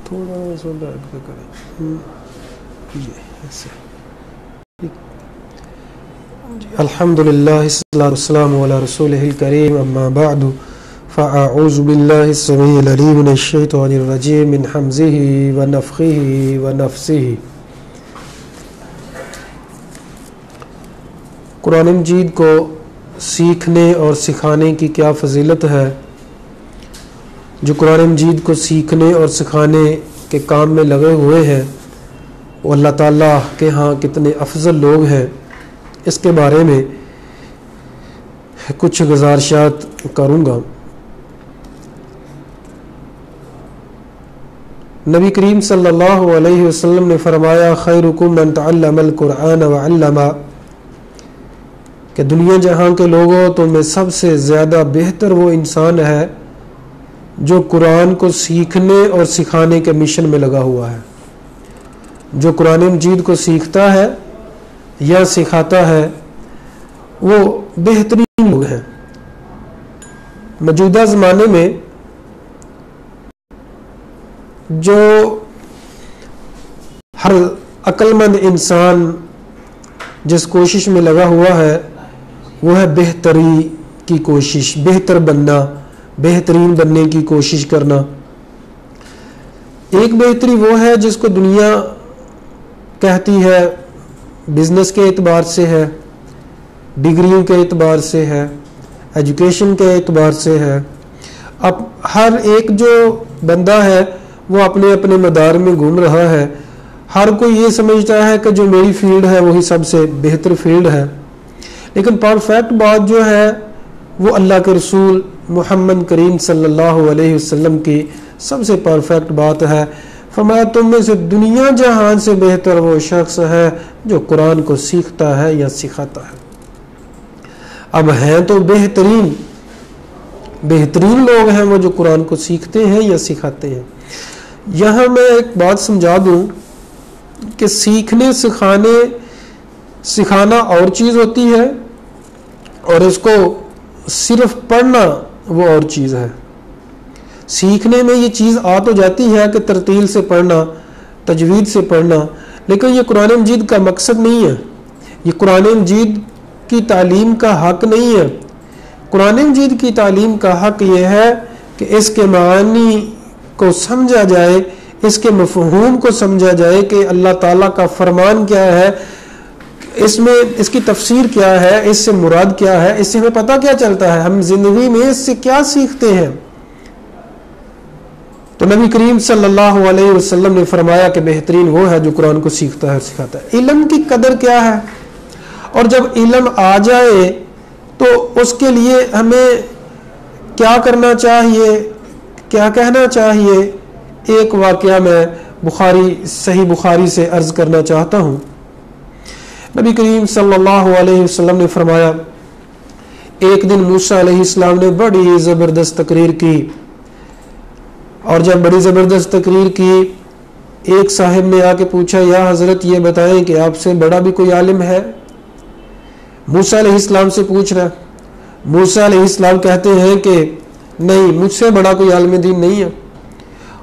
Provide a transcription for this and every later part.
تھوڑا سا بیٹھ کے کریں یہ ایسے. الحمدللہ والصلاۃ والسلام علی رسولہ الکریم اما بعد فاعوذ باللہ السمیع العلیم من الشیطان الرجیم من حمزہ ونفخہ ونفثہ. قرآن مجید کو سیکھنے اور سکھانے کی کیا فضیلت ہے. جو قرآن مجید کو سیکھنے اور سکھانے کے کام میں لگے ہوئے ہیں وہ اللہ تعالیٰ کے ہاں کتنے افضل لوگ ہیں، اس کے بارے میں کچھ گزارشات کروں گا. نبی کریم صلی اللہ علیہ وسلم نے فرمایا خیرکم من تعلم القرآن وعلمہ، کہ دنیا جہاں کے لوگوں تو میں سب سے زیادہ بہتر وہ انسان ہے جو قرآن کو سیکھنے اور سکھانے کے مشن میں لگا ہوا ہے. جو قرآن مجید کو سیکھتا ہے یا سکھاتا ہے وہ بہترین لوگ ہیں. موجودہ زمانے میں جو ہر عقل مند انسان جس کوشش میں لگا ہوا ہے وہ ہے بہتری کی کوشش، بہتر بننا، بہترین بننے کی کوشش کرنا. ایک بہتری وہ ہے جس کو دنیا کہتی ہے، بزنس کے اعتبار سے ہے، ڈگریوں کے اعتبار سے ہے، ایجوکیشن کے اعتبار سے ہے. اب ہر ایک جو بندہ ہے وہ اپنے اپنے مدار میں گھوم رہا ہے. ہر کوئی یہ سمجھتا ہے کہ جو میری فیلڈ ہے وہی سب سے بہتر فیلڈ ہے. لیکن پرفیکٹ بات جو ہے وہ اللہ کے رسول محمد کریم صلی اللہ علیہ وسلم کی سب سے پرفیکٹ بات ہے. فرمایا تم میں سے دنیا جہان سے بہتر وہ شخص ہے جو قرآن کو سیکھتا ہے یا سکھاتا ہے. اب ہیں تو بہترین لوگ ہیں وہ جو قرآن کو سیکھتے ہیں یا سکھاتے ہیں. یہاں میں ایک بات سمجھا دوں کہ سیکھنے سکھانا اور چیز ہوتی ہے اور اس کو صرف پڑھنا وہ اور چیز ہے. سیکھنے میں یہ چیز آ تو جاتی ہے کہ ترتیل سے پڑھنا، تجوید سے پڑھنا، لیکن یہ قرآن مجید کا مقصد نہیں ہے. یہ قرآن مجید کی تعلیم کا حق نہیں ہے. قرآن مجید کی تعلیم کا حق یہ ہے کہ اس کے معانی کو سمجھا جائے، اس کے مفہوم کو سمجھا جائے کہ اللہ تعالیٰ کا فرمان کیا ہے، اس میں اس کی تفسیر کیا ہے، اس سے مراد کیا ہے، اس سے ہمیں پتہ کیا چلتا ہے، ہم زندگی میں اس سے کیا سیکھتے ہیں. تو نبی کریم صلی اللہ علیہ وسلم نے فرمایا کہ بہترین وہ ہے جو قرآن کو سیکھتا ہے اور سکھاتا ہے. علم کی قدر کیا ہے، اور جب علم آ جائے تو اس کے لیے ہمیں کیا کرنا چاہیے، کیا کہنا چاہیے. ایک واقعہ میں صحیح بخاری سے عرض کرنا چاہتا ہوں. نبی کریم صلی اللہ علیہ وسلم نے فرمایا ایک دن موسیٰ علیہ السلام نے بڑی زبردست تقریر کی، اور جب بڑی زبردست تقریر کی ایک صاحب نے آ کے پوچھا یا حضرت یہ بتائیں کہ آپ سے بڑا بھی کوئی عالم ہے. موسیٰ علیہ السلام سے پوچھ رہا. موسیٰ علیہ السلام کہتے ہیں کہ نہیں، مجھ سے بڑا کوئی عالم دین نہیں ہے.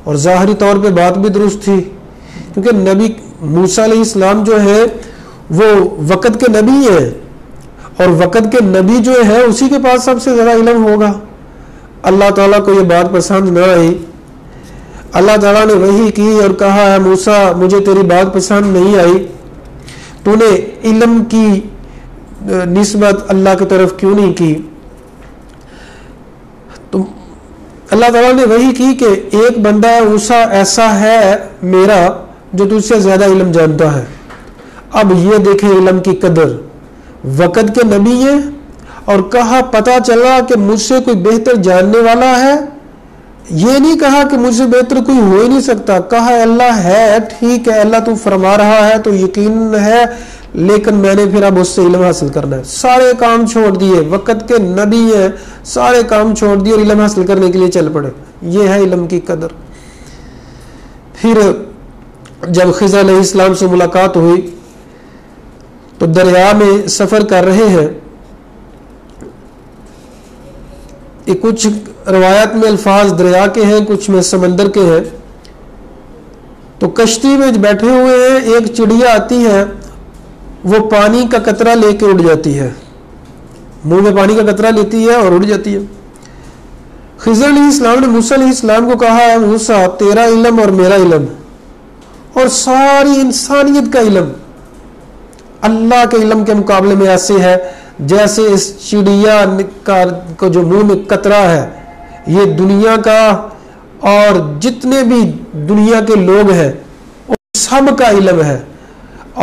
اور ظاہری طور پہ بات بھی درست تھی، کیونکہ نبی موسیٰ علیہ السلام جو ہے وہ وقت کے نبی ہیں، اور وقت کے نبی جو ہے اسی کے پاس سب سے زیادہ علم ہوگا. اللہ تعالیٰ کو یہ بات پسند نہ آئی. اللہ تعالیٰ نے وحی کی اور کہا ہے موسیٰ مجھے تیری بات پسند نہیں آئی، تو نے علم کی نسبت اللہ کی طرف کیوں نہیں کی. تو اللہ تعالیٰ نے وحی کی کہ ایک بندہ موسیٰ ایسا ہے میرا جو تجھ سے زیادہ علم جانتا ہے. اب یہ دیکھیں علم کی قدر، وقت کے نبی ہیں اور کہا پتہ چلا کہ مجھ سے کوئی بہتر جاننے والا ہے. یہ نہیں کہا کہ مجھ سے بہتر کوئی ہو ہی نہیں سکتا، کہا اللہ ہے، ٹھیک ہے اللہ تو فرما رہا ہے تو یقین ہے، لیکن میں نے پھر اب اس سے علم حاصل کرنا ہے. سارے کام چھوڑ دیے، وقت کے نبی ہیں، سارے کام چھوڑ دیے اور علم حاصل کرنے کے لیے چل پڑے. یہ ہے علم کی قدر. پھر جب خضر علیہ السلام سے ملاقات ہوئی تو دریا میں سفر کر رہے ہیں. کچھ روایت میں الفاظ دریا کے ہیں، کچھ میں سمندر کے ہیں. تو کشتی میں بیٹھے ہوئے ہیں، ایک چڑیا آتی ہے، وہ پانی کا قطرہ لے کے اڑ جاتی ہے، منہ میں پانی کا قطرہ لیتی ہے اور اڑ جاتی ہے۔ خضر علیہ السلام نے موسیٰ علیہ السلام کو کہا ہے موسیٰ تیرا علم اور میرا علم اور ساری انسانیت کا علم اللہ کے علم کے مقابلے میں ایسے ہے جیسے اس چڑیا کو جو منہ میں قطرہ ہے، یہ دنیا کا اور جتنے بھی دنیا کے لوگ ہیں ان سب کا علم ہے،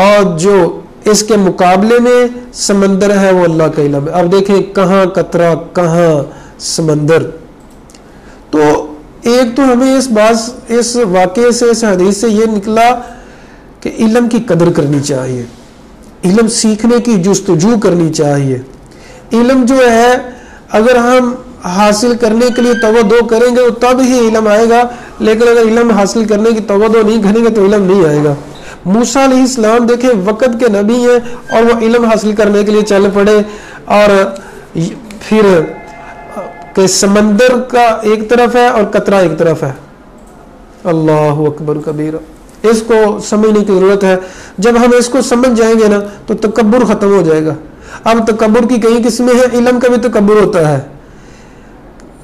اور جو اس کے مقابلے میں سمندر ہے وہ اللہ کا علم ہے۔ اب دیکھیں کہاں قطرہ کہاں سمندر۔ تو ایک تو ہمیں اس واقعے سے، اس حدیث سے یہ نکلا کہ علم کی قدر کرنی چاہیے، علم سیکھنے کی جستجو کرنی چاہیے۔ علم جو ہے اگر ہم حاصل کرنے کے لیے توجہ کریں گے تو تب ہی علم آئے گا، لیکن اگر علم حاصل کرنے کی توجہ نہیں کریں گے تو علم نہیں آئے گا۔ موسیٰ علیہ السلام دیکھیں وقت کے نبی ہیں اور وہ علم حاصل کرنے کے لیے چل پڑے، اور پھر کہ سمندر کا ایک طرف ہے اور قطرہ ایک طرف ہے۔ اللہ اکبر کبیرہ، اس کو سمجھنے کی ضرورت ہے۔ جب ہم اس کو سمجھ جائیں گے نا تو تکبر ختم ہو جائے گا۔ اب تکبر کی کئی قسمیں ہیں، علم کا بھی تکبر ہوتا ہے۔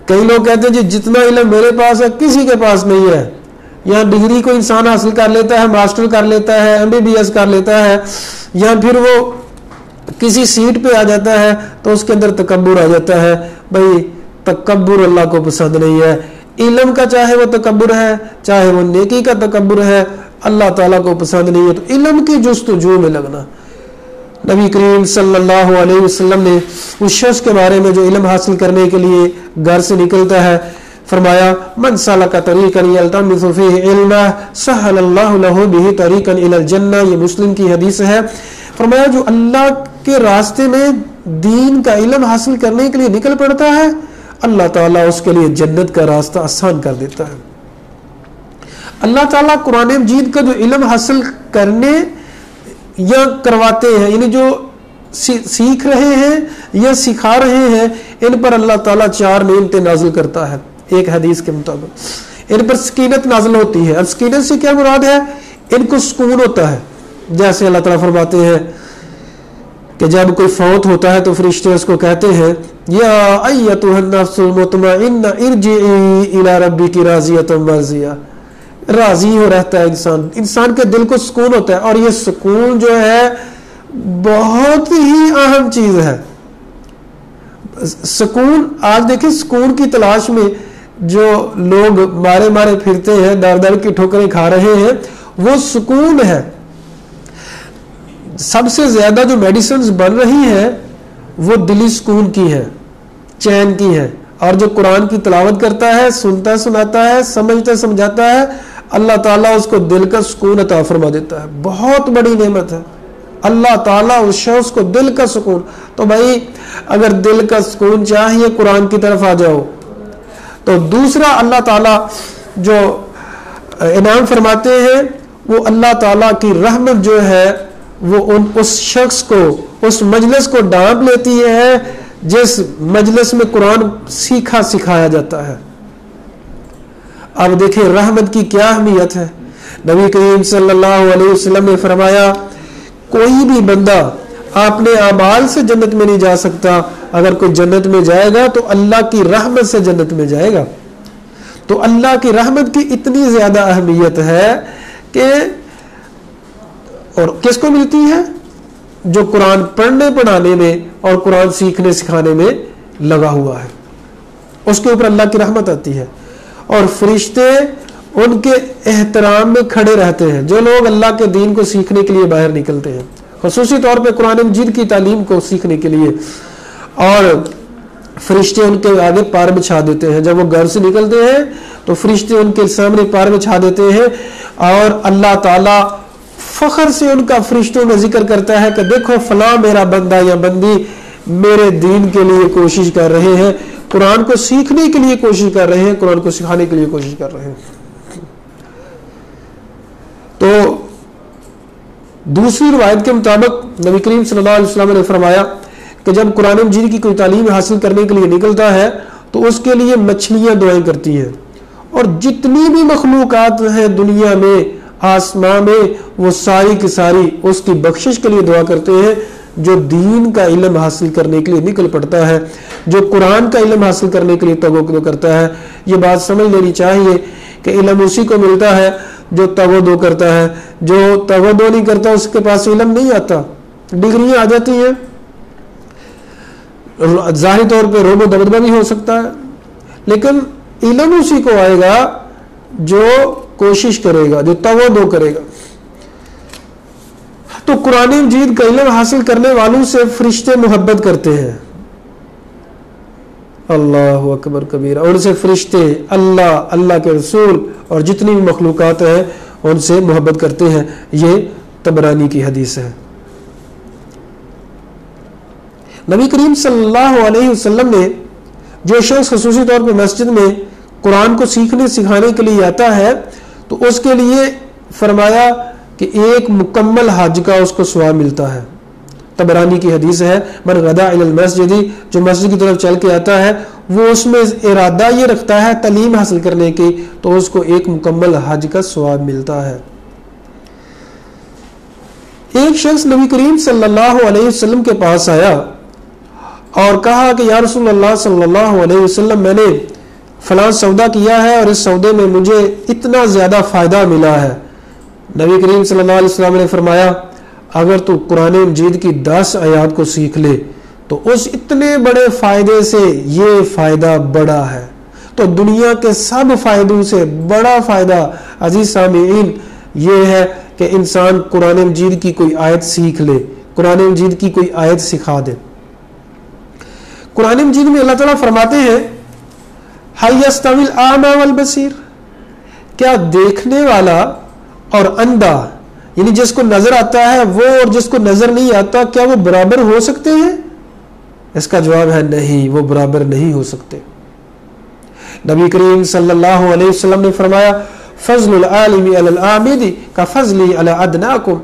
کئی لوگ کہتے ہیں جی جتنا علم میرے پاس ہے کسی کے پاس نہیں ہے۔ یہاں ڈگری کو انسان حاصل کر لیتا ہے، ماسٹر کر لیتا ہے، MBBS کر لیتا ہے، یا پھر وہ کسی سیٹ پہ آ جاتا ہے تو اس کے اندر تکبر آ جاتا ہے۔ بھائی تکبر اللہ کو پسند نہیں ہے۔ علم کا چاہے وہ تکبر ہے چاہے وہ نیکی کا تکبر ہے، اللہ تعالیٰ کو پسند نہیں ہے۔ تو علم کی جستجو میں لگنا، نبی کریم صلی اللہ علیہ وسلم نے اس شخص کے بارے میں جو علم حاصل کرنے کے لیے گھر سے نکلتا ہے فرمایا من سلک طریقا یلتمس فیہ علما سہل اللہ لہ بہ طریقا الی الجنہ، یہ مسلم کی حدیث ہے۔ فرمایا جو اللہ کے راستے میں دین کا علم حاصل کرنے کے لیے نکل پڑتا ہے اللہ تعالیٰ اس کے لیے جنت کا راستہ آسان کر دیتا ہے۔ اللہ تعالیٰ قرآن مجید کا جو علم حاصل کرنے یا کرواتے ہیں، یعنی جو سیکھ رہے ہیں یا سکھا رہے ہیں، ان پر اللہ تعالیٰ 4 نعمتیں نازل کرتا ہے۔ ایک حدیث کے مطابق ان پر سکینت نازل ہوتی ہے، اور سکینت سے کیا مراد ہے؟ ان کو سکون ہوتا ہے۔ جیسے اللہ تعالیٰ فرماتے ہیں کہ جب کوئی فوت ہوتا ہے تو فرشتے اس کو کہتے ہیں یا ایتھا النفس المطمئنہ ارجعی الی ربک راضیۃ مرضیہ، راضی ہو رہتا ہے انسان کے دل کو سکون ہوتا ہے، اور یہ سکون جو ہے بہت ہی اہم چیز ہے۔ سکون، آج دیکھیں سکون کی تلاش میں جو لوگ مارے پھرتے ہیں، در کی ٹھوکریں کھا رہے ہیں، وہ سکون ہے۔ سب سے زیادہ جو میڈیسنز بن رہی ہیں وہ دلی سکون کی ہیں، چین کی ہیں، اور جو قرآن کی تلاوت کرتا ہے، سنتا سناتا ہے، سمجھتا سمجھاتا ہے، اللہ تعالیٰ اس کو دل کا سکون عطا فرما دیتا ہے۔ بہت بڑی نعمت ہے، اللہ تعالیٰ اس شخص کو دل کا سکون۔ تو بھائی اگر دل کا سکون چاہیے قرآن کی طرف آ جاؤ۔ تو دوسرا اللہ تعالیٰ جو انعام فرماتے ہیں وہ اللہ تعالیٰ کی رحمت جو ہے وہ اس شخص کو، اس مجلس کو ڈانپ لیتی ہے جس مجلس میں قرآن سیکھا سکھایا جاتا ہے۔ اب دیکھیں رحمت کی کیا اہمیت ہے۔ نبی کریم صلی اللہ علیہ وسلم نے فرمایا کوئی بھی بندہ اپنے اعمال سے جنت میں نہیں جا سکتا، اگر کوئی جنت میں جائے گا تو اللہ کی رحمت سے جنت میں جائے گا۔ تو اللہ کی رحمت کی اتنی زیادہ اہمیت ہے کہ اور کس کو ملتی ہے؟ جو قرآن پڑھنے پڑھانے میں اور قرآن سیکھنے سکھانے میں لگا ہوا ہے، اس کے اوپر اللہ کی رحمت آتی ہے، اور فرشتے ان کے احترام میں کھڑے رہتے ہیں۔ جو لوگ اللہ کے دین کو سیکھنے کے لیے باہر نکلتے ہیں، خصوصی طور پہ قرآن مجید کی تعلیم کو سیکھنے کے لیے، اور فرشتے ان کے آگے پار بچھا دیتے ہیں۔ جب وہ گھر سے نکلتے ہیں تو فرشتے ان کے سامنے پار بچھا دیتے ہیں، اور اللہ تعالیٰ فخر سے ان کا فرشتوں میں ذکر کرتا ہے کہ دیکھو فلاں میرا بندہ یا بندی میرے دین کے لیے کوشش کر رہے ہیں، قرآن کو سیکھنے کے لیے کوشش کر رہے ہیں، قرآن کو سکھانے کے لیے کوشش کر رہے ہیں۔ تو دوسری روایت کے مطابق نبی کریم صلی اللہ علیہ وسلم نے فرمایا کہ جب قرآن مجید کی کوئی تعلیم حاصل کرنے کے لیے نکلتا ہے تو اس کے لیے مچھلیاں دعائیں کرتی ہیں، اور جتنی بھی مخلوقات ہیں دنیا میں آسمان میں وہ ساری کی ساری اس کی بخشش کے لیے دعا کرتے ہیں جو دین کا علم حاصل کرنے کے لیے نکل پڑتا ہے، جو قرآن کا علم حاصل کرنے کے لیے توقع کرتا ہے۔ یہ بات سمجھ لینی چاہیے کہ علم اسی کو ملتا ہے جو توقع کرتا ہے، جو توقع نہیں کرتا اس کے پاس علم نہیں آتا۔ ڈگریاں آ جاتی ہیں، ظاہری طور پہ روب و دبدبہ بھی ہو سکتا ہے، لیکن علم اسی کو آئے گا جو کوشش کرے گا، جو توقع کرے گا۔ تو قرآن مجید کا علم حاصل کرنے والوں سے فرشتے محبت کرتے ہیں، اللہ اکبر کبیرہ، ان سے فرشتے، اللہ، اللہ کے رسول اور جتنی بھی مخلوقات ہیں ان سے محبت کرتے ہیں۔ یہ طبرانی کی حدیث ہے۔ نبی کریم صلی اللہ علیہ وسلم نے جو شخص خصوصی طور پہ مسجد میں قرآن کو سیکھنے سکھانے کے لیے آتا ہے تو اس کے لیے فرمایا کہ ایک مکمل حج کا اس کو ثواب ملتا ہے۔ طبرانی کی حدیث ہے، من غدا الی المسجد، جو مسجد کی طرف چل کے آتا ہے وہ اس میں ارادہ یہ رکھتا ہے تعلیم حاصل کرنے کی تو اس کو ایک مکمل حج کا ثواب ملتا ہے۔ ایک شخص نبی کریم صلی اللہ علیہ وسلم کے پاس آیا اور کہا کہ یا رسول اللہ صلی اللہ علیہ وسلم، میں نے فلاں سودا کیا ہے اور اس سودے میں مجھے اتنا زیادہ فائدہ ملا ہے۔ نبی کریم صلی اللہ علیہ وسلم نے فرمایا اگر تو قرآن مجید کی 10 آیات کو سیکھ لے تو اس اتنے بڑے فائدے سے یہ فائدہ بڑا ہے۔ تو دنیا کے سب فائدوں سے بڑا فائدہ عزیز سامعین یہ ہے کہ انسان قرآن مجید کی کوئی آیت سیکھ لے، قرآن مجید کی کوئی آیت سکھا دے۔ قرآن مجید میں اللہ تعالیٰ فرماتے ہیں هل يستوي الأعمى والبصير، کیا دیکھنے والا اور اندھا، یعنی جس کو نظر آتا ہے وہ اور جس کو نظر نہیں آتا، کیا وہ برابر ہو سکتے ہیں؟ اس کا جواب ہے نہیں، وہ برابر نہیں ہو سکتے۔ نبی کریم صلی اللہ علیہ وسلم نے فرمایا فضل العالم علی العابد کفضلی علی ادناکم،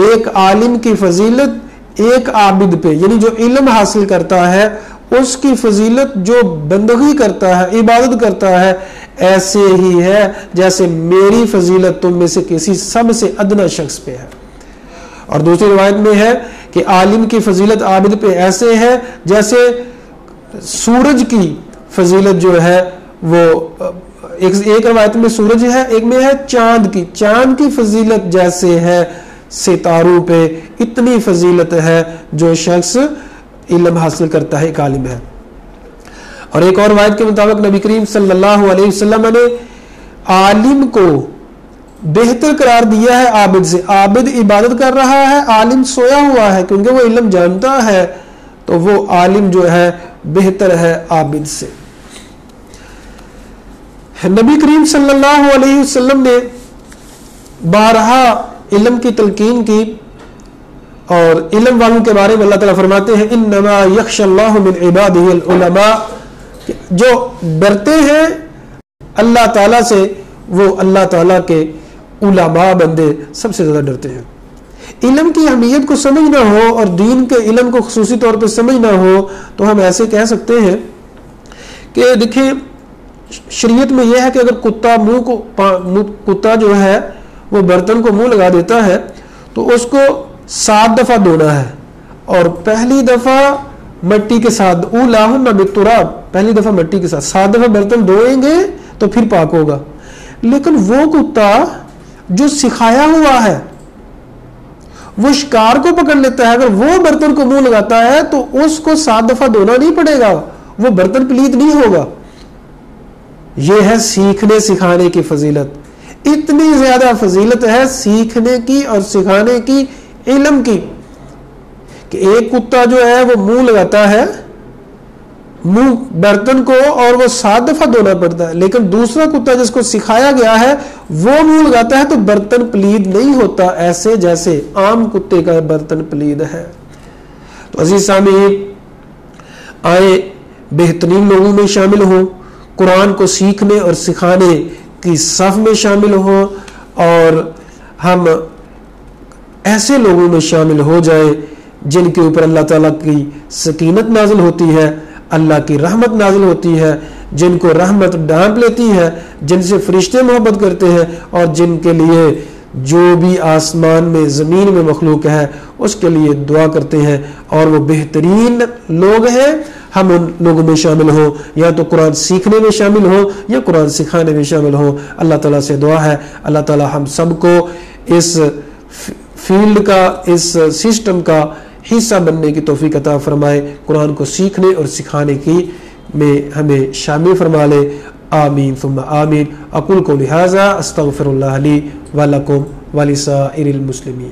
ایک عالم کی فضیلت ایک عابد پہ، یعنی جو علم حاصل کرتا ہے اس کی فضیلت جو بندگی کرتا ہے، عبادت کرتا ہے، ایسے ہی ہے جیسے میری فضیلت تم میں سے کسی سب سے ادنا شخص پہ ہے۔ اور دوسری روایت میں ہے کہ عالم کی فضیلت عابد پہ ایسے ہے جیسے سورج کی فضیلت جو ہے وہ ایک روایت میں سورج ہے، ایک میں ہے چاند کی فضیلت جیسے ہے ستاروں پہ، اتنی فضیلت ہے جو شخص علم حاصل کرتا ہے، ایک عالم ہے۔ اور ایک اور روایت کے مطابق نبی کریم صلی اللہ علیہ وسلم نے عالم کو بہتر قرار دیا ہے عابد سے۔ عابد عبادت کر رہا ہے، عالم سویا ہوا ہے، کیونکہ وہ علم جانتا ہے تو وہ عالم جو ہے بہتر ہے عابد سے۔ نبی کریم صلی اللہ علیہ وسلم نے بارہا علم کی تلقین کی، اور علم والوں کے بارے میں اللہ تعالیٰ فرماتے ہیں انما یخشی اللہ من عبادہ العلماء، جو ڈرتے ہیں اللہ تعالیٰ سے وہ اللہ تعالیٰ کے علماء بندے سب سے زیادہ ڈرتے ہیں۔ علم کی اہمیت کو سمجھنا ہو اور دین کے علم کو خصوصی طور پہ سمجھنا ہو تو ہم ایسے کہہ سکتے ہیں کہ دیکھیں شریعت میں یہ ہے کہ اگر کتا جو ہے وہ برتن کو منہ لگا دیتا ہے تو اس کو 7 دفعہ دھونا ہے، اور پہلی دفعہ مٹی کے ساتھ اولاہن بالتراب، پہلی دفعہ مٹی کے ساتھ 7 دفعہ برتن دھوئیں گے تو پھر پاک ہوگا۔ لیکن وہ کتا جو سکھایا ہوا ہے وہ شکار کو پکڑ لیتا ہے، اگر وہ برتن کو منہ لگاتا ہے تو اس کو 7 دفعہ دھونا نہیں پڑے گا، وہ برتن پلید نہیں ہوگا۔ یہ ہے سیکھنے سکھانے کی فضیلت، اتنی زیادہ فضیلت ہے سیکھنے کی اور سکھانے کی، علم کی، کہ ایک کتا جو ہے وہ منہ لگاتا ہے منہ برتن کو اور وہ 7 دفعہ دھونا پڑتا ہے، لیکن دوسرا کتا جس کو سکھایا گیا ہے وہ منہ لگاتا ہے تو برتن پلید نہیں ہوتا، ایسے جیسے عام کتے کا برتن پلید ہے۔ تو عزیز سامعین، آئے بہترین لوگوں میں شامل ہوں، قرآن کو سیکھنے اور سکھانے کی صف میں شامل ہوں، اور ہم ایسے لوگوں میں شامل ہو جائیں جن کے اوپر اللہ تعالیٰ کی سکینت نازل ہوتی ہے، اللہ کی رحمت نازل ہوتی ہے، جن کو رحمت ڈھانپ لیتی ہے، جن سے فرشتے محبت کرتے ہیں اور جن کے لیے جو بھی آسمان میں زمین میں مخلوق ہے اس کے لیے دعا کرتے ہیں اور وہ بہترین لوگ ہیں. ہم ان لوگوں میں شامل ہوں, یا تو قرآن سیکھنے میں شامل ہوں یا قرآن سکھانے میں شامل ہوں. اللہ تعالیٰ سے دعا ہے اللہ تعالیٰ ہم سب کو اس فیلڈ کا, اس سسٹم کا حصہ بننے کی توفیق عطا فرمائے. قرآن کو سیکھنے اور سکھانے کی میں ہمیں شامل فرما لے. آمین ثم آمین. اقول قولی ھذا استغفر اللہ لی ولکم ولسائر المسلمین.